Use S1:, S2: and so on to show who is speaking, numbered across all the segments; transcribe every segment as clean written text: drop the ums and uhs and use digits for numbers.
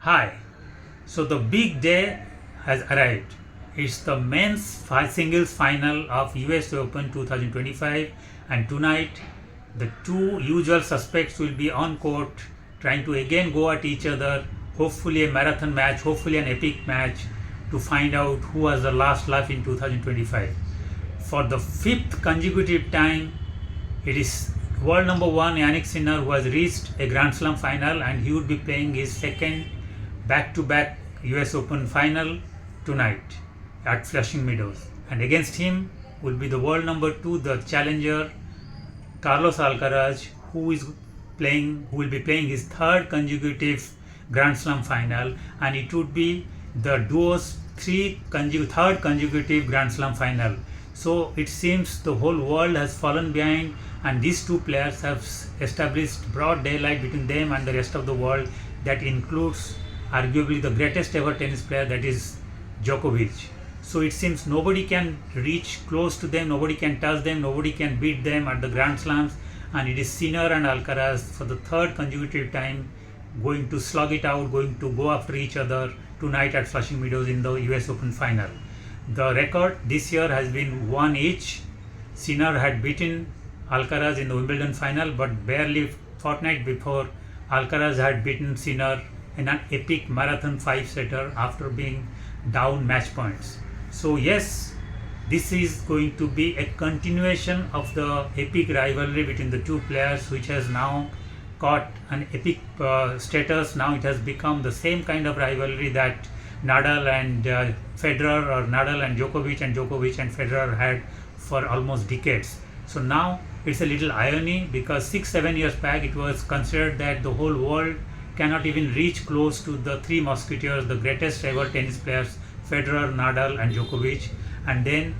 S1: Hi, so the big day has arrived. It's the men's singles final of US Open 2025, and tonight the two usual suspects will be on court trying to again go at each other. Hopefully, a marathon match, hopefully, an epic match to find out who was the last laugh in 2025. For the fifth consecutive time, it is world number one Yannick Sinner who has reached a Grand Slam final, and he would be playing his second back-to-back US Open final tonight at Flushing Meadows. And against him will be the world number two, the challenger Carlos Alcaraz, who will be playing his third consecutive Grand Slam final, and it would be the duo's third consecutive Grand Slam final. So it seems the whole world has fallen behind, and these two players have established broad daylight between them and the rest of the world. That includes arguably the greatest ever tennis player, that is Djokovic. So it seems nobody can reach close to them, nobody can touch them, nobody can beat them at the Grand Slams, and it is Sinner and Alcaraz for the third consecutive time going to slug it out, going to go after each other tonight at Flushing Meadows in the US Open final. The record this year has been one each. Sinner had beaten Alcaraz in the Wimbledon final, but barely fortnight before, Alcaraz had beaten Sinner in an epic marathon five-setter after being down match points. So yes, this is going to be a continuation of the epic rivalry between the two players, which has now got an epic status. Now it has become the same kind of rivalry that Nadal and Federer, or Nadal and Djokovic and Federer had for almost decades. So now it's a little irony, because 6-7 years back it was considered that the whole world cannot even reach close to the three musketeers, the greatest ever tennis players, Federer, Nadal and Djokovic. And then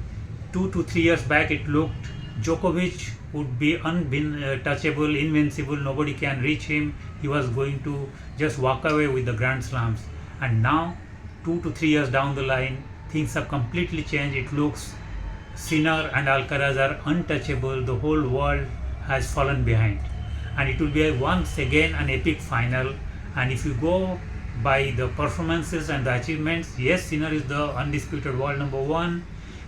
S1: 2 to 3 years back it looked Djokovic would be untouchable, invincible, nobody can reach him, he was going to just walk away with the Grand Slams. And now 2 to 3 years down the line, things have completely changed. It looks Sinner and Alcaraz are untouchable, the whole world has fallen behind, and it will be once again an epic final. And if you go by the performances and the achievements, yes, Sinner is the undisputed world number one.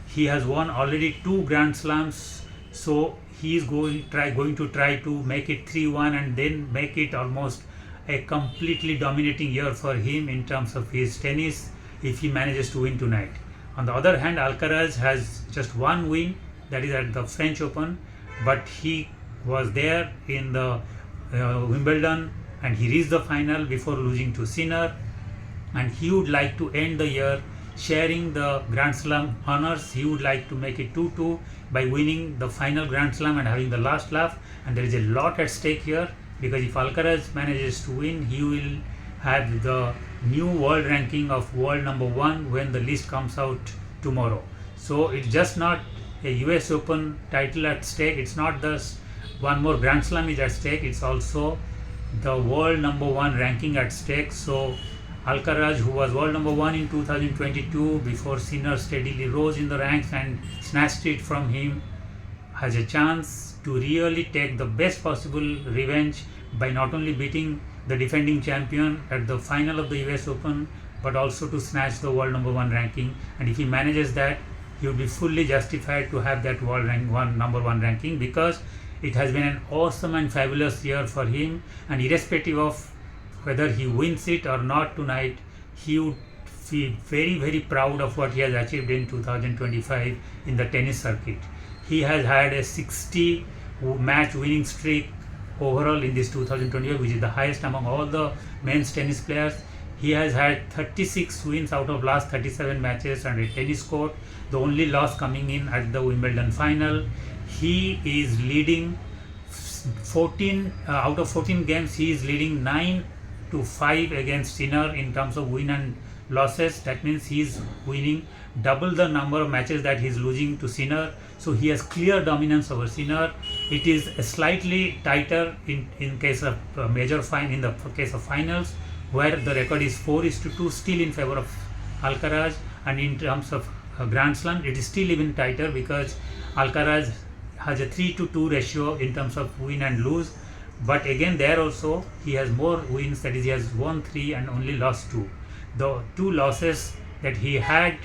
S1: He has won already 2 Grand Slams, so he is going to try to make it 3-1 and then make it almost a completely dominating year for him in terms of his tennis, if he manages to win tonight. On the other hand, Alcaraz has just one win, that is at the French Open, but he was there in the Wimbledon, and he reached the final before losing to Sinner, and he would like to end the year sharing the Grand Slam honors. He would like to make it 2-2 by winning the final Grand Slam and having the last laugh. And there is a lot at stake here, because if Alcaraz manages to win, he will have the new world ranking of world number one when the list comes out tomorrow. So it's just not a US Open title at stake, it's not just one more Grand Slam is at stake, it's also the world number one ranking at stake. So Alcaraz, who was world number one in 2022 before Sinner steadily rose in the ranks and snatched it from him, has a chance to really take the best possible revenge by not only beating the defending champion at the final of the US Open, but also to snatch the world number one ranking. And if he manages that, he would be fully justified to have that number one ranking, because it has been an awesome and fabulous year for him, and irrespective of whether he wins it or not tonight, he would feel very, very proud of what he has achieved in 2025 in the tennis circuit. He has had a 60 match winning streak overall in this 2025, which is the highest among all the men's tennis players. He has had 36 wins out of last 37 matches on a tennis court, the only loss coming in at the Wimbledon final. He is leading 14 out of 14 games, he is leading 9-5 against Sinner in terms of win and losses. That means he is winning double the number of matches that he is losing to Sinner. So he has clear dominance over Sinner. It is slightly tighter in case of in the case of finals, where the record is 4-2 still in favor of Alcaraz, and in terms of Grand Slam it is still even tighter, because Alcaraz has a 3-2 ratio in terms of win and lose, But again, there also he has more wins, that is, he has won 3 and only lost 2. The 2 losses that he had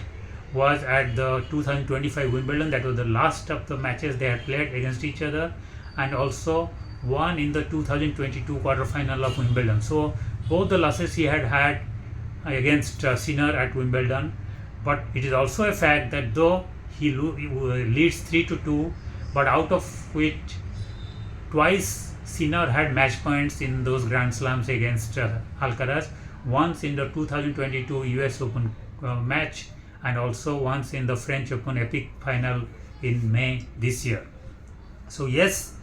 S1: was at the 2025 Wimbledon, that was the last of the matches they had played against each other, and also one in the 2022 quarterfinal of Wimbledon. So both the losses he had against Sinner at Wimbledon. But it is also a fact that though he leads 3-2, but out of which twice Sinner had match points in those Grand Slams against Alcaraz, once in the 2022 US Open match, and also once in the French Open Epic final in May this year. So yes,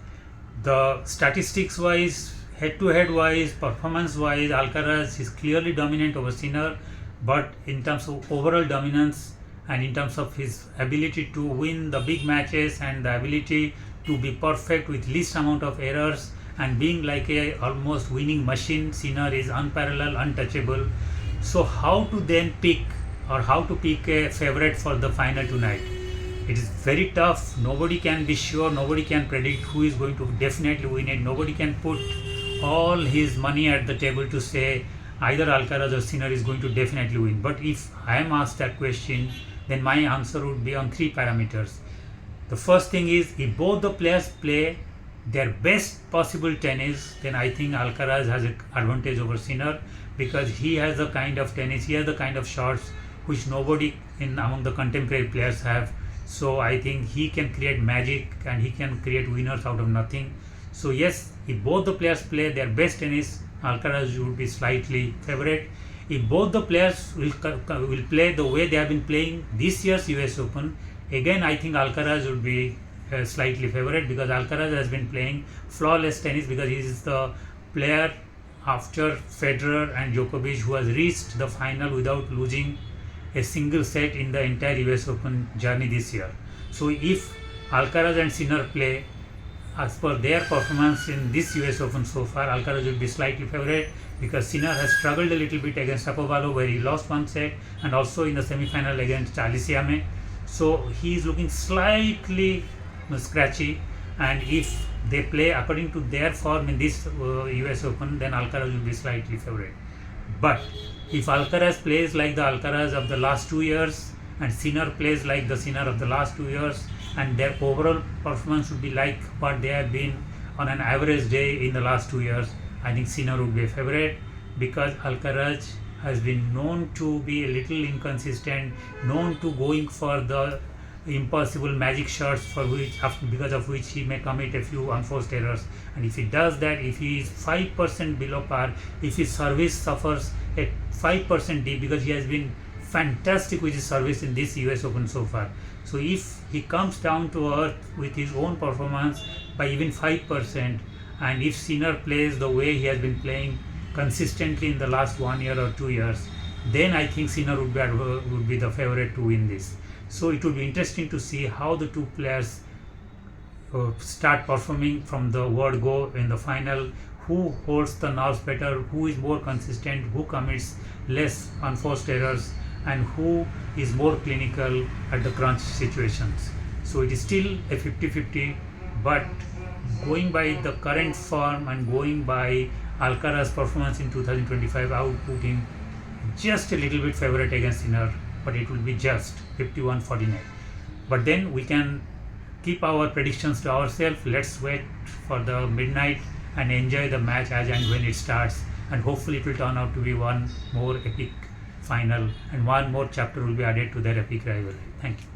S1: the statistics wise, head-to-head wise, performance wise, Alcaraz is clearly dominant over Sinner, but in terms of overall dominance and in terms of his ability to win the big matches and the ability to be perfect with least amount of errors and being like a almost winning machine, Sinner is unparalleled, untouchable. So how to then pick, or how to pick a favorite for the final tonight? It is very tough. Nobody can be sure, nobody can predict who is going to definitely win it. Nobody can put all his money at the table to say either Alcaraz or Sinner is going to definitely win. But if I am asked that question, then my answer would be on 3 parameters. The first thing is, if both the players play their best possible tennis, then I think Alcaraz has an advantage over Sinner, because he has the kind of tennis, he has the kind of shots which nobody among the contemporary players have. So I think he can create magic and he can create winners out of nothing. So yes, if both the players play their best tennis, Alcaraz would be slightly favorite. If both the players will play the way they have been playing this year's US Open, again I think Alcaraz would be slightly favorite, because Alcaraz has been playing flawless tennis, because he is the player after Federer and Djokovic who has reached the final without losing a single set in the entire US Open journey this year. So if Alcaraz and Sinner play as per their performance in this US Open so far, Alcaraz will be slightly favorite, because Sinner has struggled a little bit against Shapovalov, where he lost 1 set, and also in the semi-final against Aliciame. So he is looking slightly scratchy, and if they play according to their form in this US Open, then Alcaraz will be slightly favorite. But if Alcaraz plays like the Alcaraz of the last 2 years, and Sinner plays like the Sinner of the last 2 years, and their overall performance would be like what they have been on an average day in the last 2 years, I think Sinner would be a favorite, because Alcaraz has been known to be a little inconsistent, known to going for the impossible magic shots because of which he may commit a few unforced errors. And if he does that, if he is 5% below par, if his service suffers a 5% dip, because he has been fantastic with his service in this US Open so far. So if he comes down to earth with his own performance by even 5%, and if Sinner plays the way he has been playing consistently in the last 1 year or 2 years, then I think Sinner would be the favorite to win this. So it will be interesting to see how the 2 players start performing from the word go in the final. Who holds the nerves better, who is more consistent, who commits less unforced errors, and who is more clinical at the crunch situations. So it is still a 50-50, but going by the current form and going by Alcaraz's performance in 2025, I would put him just a little bit favorite against Sinner, but it will be just 51-49. But then we can keep our predictions to ourselves. Let's wait for the midnight and enjoy the match as and when it starts, and hopefully it will turn out to be one more epic final, and one more chapter will be added to their epic rivalry. Thank you.